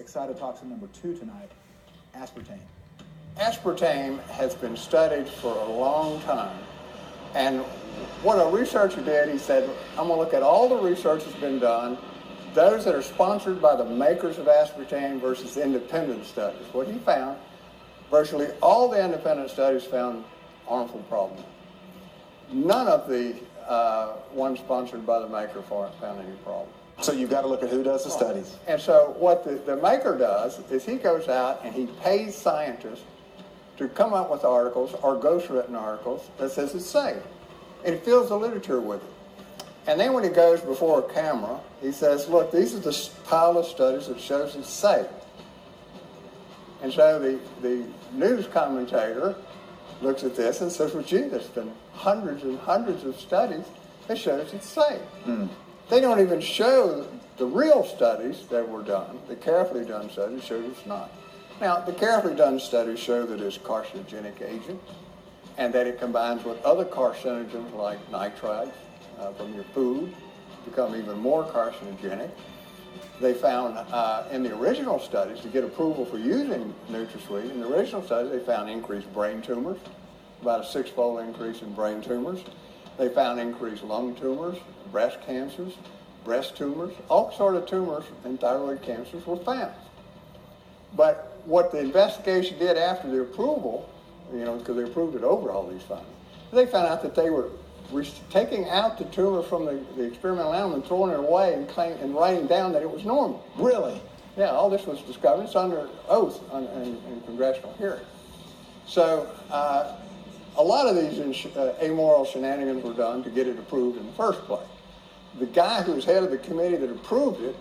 Excitotoxin number 2 tonight, aspartame. Aspartame has been studied for a long time. And what a researcher did, he said, I'm going to look at all the research that's been done, those that are sponsored by the makers of aspartame versus independent studies. What he found, virtually all the independent studies found harmful problems. None of the ones sponsored by the maker found any problem. So you've got to look at who does the studies. And so what the maker does is he goes out and he pays scientists to come up with articles or ghostwritten articles that says it's safe. And he fills the literature with it. And then when he goes before a camera, he says, look, these are the pile of studies that shows it's safe. And so the news commentator looks at this and says, well, gee, there's been hundreds and hundreds of studies that shows it's safe. They don't even show the real studies that were done, the carefully done studies show it's not. Now, the carefully done studies show that it's a carcinogenic agent and that it combines with other carcinogens like nitrites from your food, become even more carcinogenic. They found in the original studies, to get approval for using NutraSweet, in the original studies they found increased brain tumors, about a 6-fold increase in brain tumors. They found increased lung tumors, breast cancers, breast tumors, all sort of tumors and thyroid cancers were found. But what the investigation did after the approval, because they approved it over all these findings, they found out that they were taking out the tumor from the experimental animal and throwing it away and writing down that it was normal. Really? Yeah, all this was discovered. It's under oath in congressional hearing. So a lot of these amoral shenanigans were done to get it approved in the first place. The guy who was head of the committee that approved it,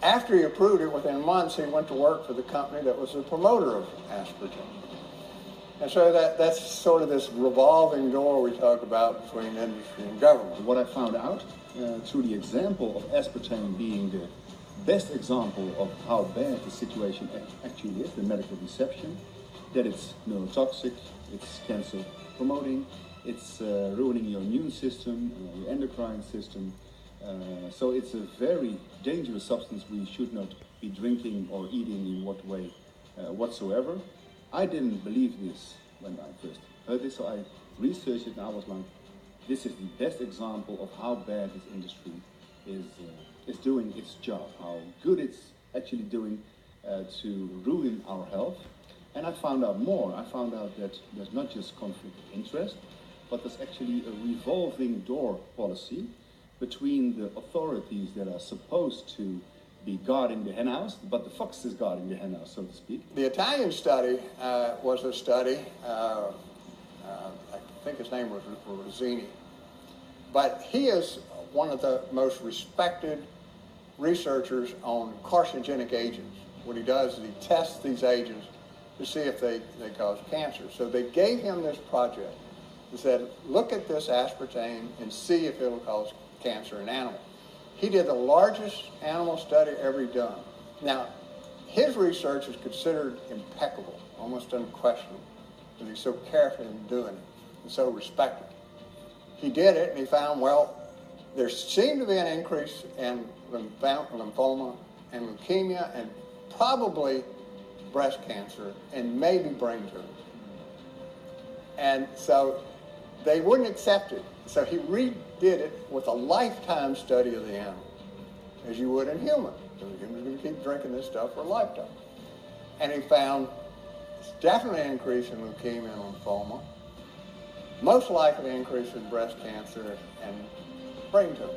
after he approved it, within months, he went to work for the company that was the promoter of aspartame. And so that's sort of this revolving door we talk about between industry and government. What I found out through the example of aspartame being the best example of how bad the situation actually is, the medical deception, that it's neurotoxic, it's cancer promoting, it's ruining your immune system, your endocrine system. So it's a very dangerous substance we should not be drinking or eating in what way whatsoever. I didn't believe this when I first heard this, so I researched it and I was like, this is the best example of how bad this industry is doing its job, how good it's actually doing to ruin our health. And I found out more. I found out that there's not just conflict of interest, but there's actually a revolving door policy between the authorities that are supposed to be guarding the henhouse, but the fox is guarding the henhouse, so to speak. The Italian study was a study, I think his name was Rossini, but he is one of the most respected researchers on carcinogenic agents. What he does is he tests these agents to see if they cause cancer. So they gave him this project and said, look at this aspartame and see if it'll cause cancer in animals. He did the largest animal study ever done. Now, his research is considered impeccable, almost unquestionable, because he's so careful in doing it and so respected. He did it and he found, well, there seemed to be an increase in lymphoma and leukemia and probably breast cancer and maybe brain tumor. And so they wouldn't accept it. So he redid it with a lifetime study of the animal, as you would in humans. So the humans are going to keep drinking this stuff for a lifetime. And he found definitely an increase in leukemia and lymphoma, most likely increase in breast cancer and brain tumor.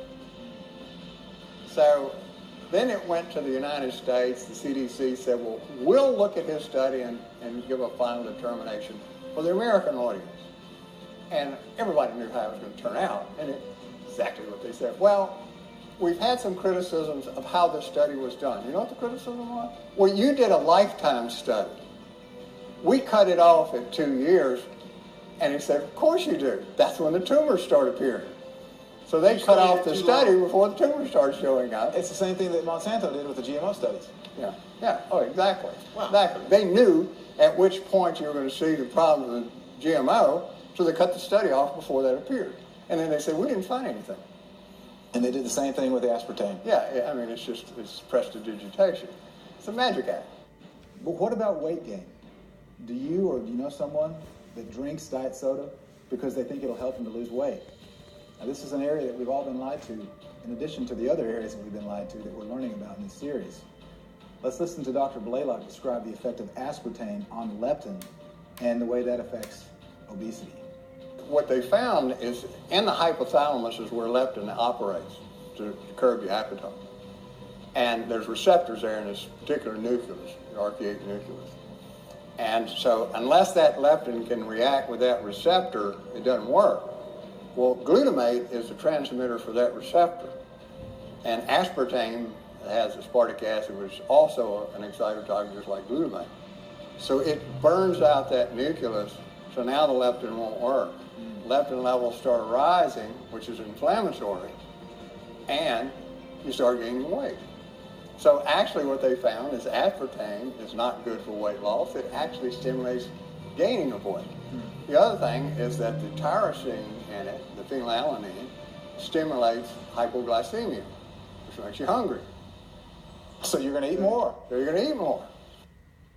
So then it went to the United States. The CDC said, well, we'll look at his study and give a final determination for the American audience. And everybody knew how it was going to turn out, and it's exactly what they said. Well, we've had some criticisms of how the study was done. You know what the criticism was? Well, you did a lifetime study. We cut it off at 2 years, and he said, of course you do. That's when the tumors start appearing. So they cut off the study before the tumors started showing up. It's the same thing that Monsanto did with the GMO studies. Yeah, oh, exactly. Wow. Exactly. They knew at which point you were going to see the problem with GMO, so they cut the study off before that appeared. And then they said, we didn't find anything. And they did the same thing with the aspartame. Yeah, I mean, it's prestidigitation. It's a magic act. But what about weight gain? Do you or do you know someone that drinks diet soda because they think it'll help them to lose weight? Now, this is an area that we've all been lied to, in addition to the other areas that we've been lied to that we're learning about in this series. Let's listen to Dr. Blaylock describe the effect of aspartame on leptin and the way that affects obesity. What they found is in the hypothalamus is where leptin operates to curb your appetite. And there's receptors there in this particular nucleus, the arcuate nucleus. And so unless that leptin can react with that receptor, it doesn't work. Well, glutamate is the transmitter for that receptor. And aspartame has aspartic acid, which is also an excitotoxin just like glutamate. So it burns out that nucleus, so now the leptin won't work. Leptin levels start rising, which is inflammatory, and you start gaining weight. So actually what they found is aspartame is not good for weight loss. It actually stimulates gaining of weight. The other thing is that the tyrosine in it, the phenylalanine, stimulates hypoglycemia, which makes you hungry. So you're going to eat more. So you're going to eat more.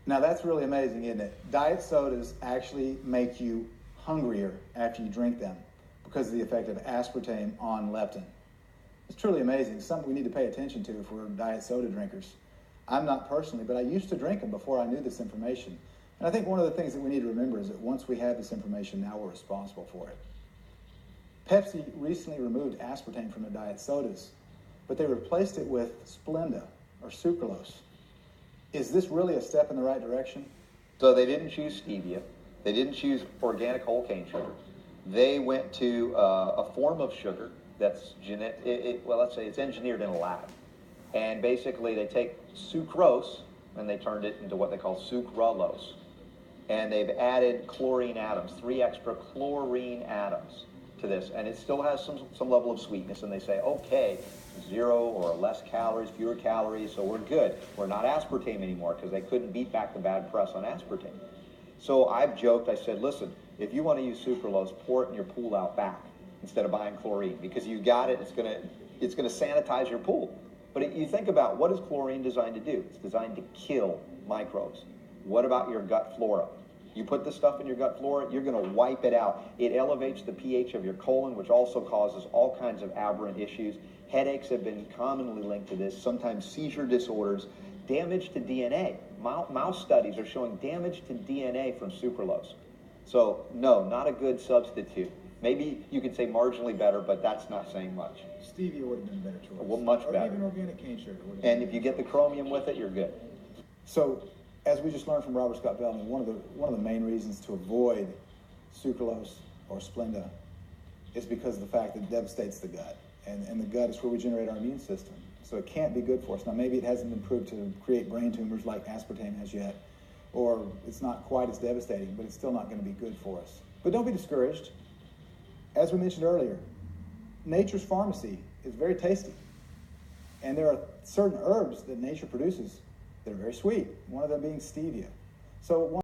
Now that's really amazing, isn't it? Diet sodas actually make you hungrier after you drink them because of the effect of aspartame on leptin. It's truly amazing. It's something we need to pay attention to if we're diet soda drinkers. I'm not personally, but I used to drink them before I knew this information. And I think one of the things that we need to remember is that once we have this information, now we're responsible for it. Pepsi recently removed aspartame from their diet sodas, but they replaced it with Splenda or sucralose. Is this really a step in the right direction? So they didn't choose stevia. They didn't choose organic whole cane sugar. They went to a form of sugar that's let's say it's engineered in a lab. And basically they take sucrose and they turned it into what they call sucralose. And they've added chlorine atoms, 3 extra chlorine atoms to this. And it still has some level of sweetness. And they say, okay, 0 or less calories, fewer calories, so we're good. We're not aspartame anymore because they couldn't beat back the bad press on aspartame. So I've joked, I said, listen, if you want to use sucralose, pour it in your pool out back instead of buying chlorine, because you got it, it's gonna sanitize your pool. But you think about, what is chlorine designed to do? It's designed to kill microbes. What about your gut flora? You put this stuff in your gut flora, you're gonna wipe it out. It elevates the pH of your colon, which also causes all kinds of aberrant issues. Headaches have been commonly linked to this, sometimes seizure disorders, damage to DNA. Mouse studies are showing damage to DNA from sucralose. So no, not a good substitute. Maybe you could say marginally better, but that's not saying much. Stevia would have been a better choice. Well, much or better. Even organic cane sugar would have And if you get the chromium with it, you're good. So, as we just learned from Robert Scott Bellamy, one of the main reasons to avoid sucralose or Splenda is because of the fact that it devastates the gut. And the gut is where we generate our immune system. So it can't be good for us. Now, maybe it hasn't been proved to create brain tumors like aspartame has yet, or it's not quite as devastating, but it's still not going to be good for us. But don't be discouraged. As we mentioned earlier, nature's pharmacy is very tasty. And there are certain herbs that nature produces that are very sweet, one of them being stevia. So